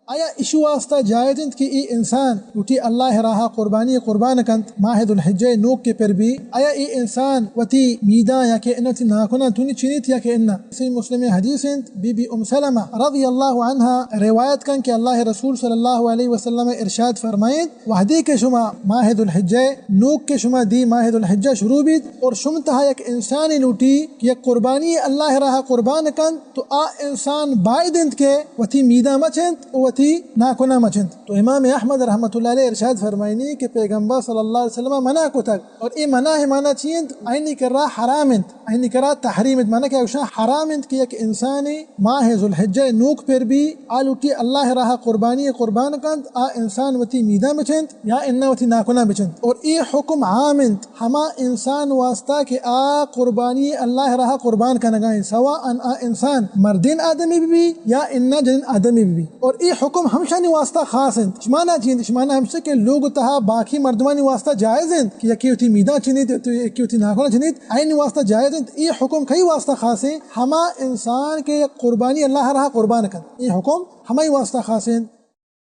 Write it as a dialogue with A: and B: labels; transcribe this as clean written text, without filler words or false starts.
A: آیا اشو واسطہ جائز انت کہ ای انسان وٹی اللہ راہا قربانی قربان کنت ماہ ذو الحجہ نوک کے پر بھی آیا ای انسان وتی میدا یا کہ انتی ناکنا تونی چینیت یا کہ انا سی مسلم حدیث انت بی بی ام سلمہ رضی اللہ عنہا روایت کن کہ اللہ رسول صلی اللہ علیہ وسلم ارشاد فرمائید وحدی کے شما ماہ ذو الحجہ نوک کے شما دی ماہ ذو الحجہ شروع بیت اور شمتہا یک انسانی لوٹی کہ یک قربانی اللہ راہا قربان کن تو آ انسان باید انت کے وتی میدا مچنت وتی ناکنا مچنت. تو امام احمد رحمۃ اللہ علیہ ارشاد فرمائنی کہ پیغمبر صلی اللہ علیہ وسلم منع کو تک اور ای منع ہے مانا چیند اینی کرا حرام انت اینی کرا تحریم انت مانا کہ اوشا حرام انت کہ یک انسانی ماہ ذو الحجہ نوک پر بھی آلوٹی اللہ راہ قربانی قربان کند آ انسان وتی میدا مچنت یا انا وتی ناکنا مچنت. اور ای حکم عام انت ہما انسان واسطہ کہ آ قربانی اللہ راہ قربان کنگائیں سوا ان آ انسان مردین آدمی بھی یا انا جن آدمی بھی. اور ای حکم ہمشانی واسطہ خاص ہیں. شمانا چیند شمانا ہمشہ کہ لوگ تہا باقی مردمانی واسطہ جائز ہیں کہ یکی ہوتی میدا چنیت یکی ہوتی ناکنا چنیت این واسطہ جائز ہیں. ای حکم کئی واسطہ خاص ہیں ہما انسان کے قربانی اللہ راہ قربان کن ای حکم ہمائی واسطہ خاص ہیں.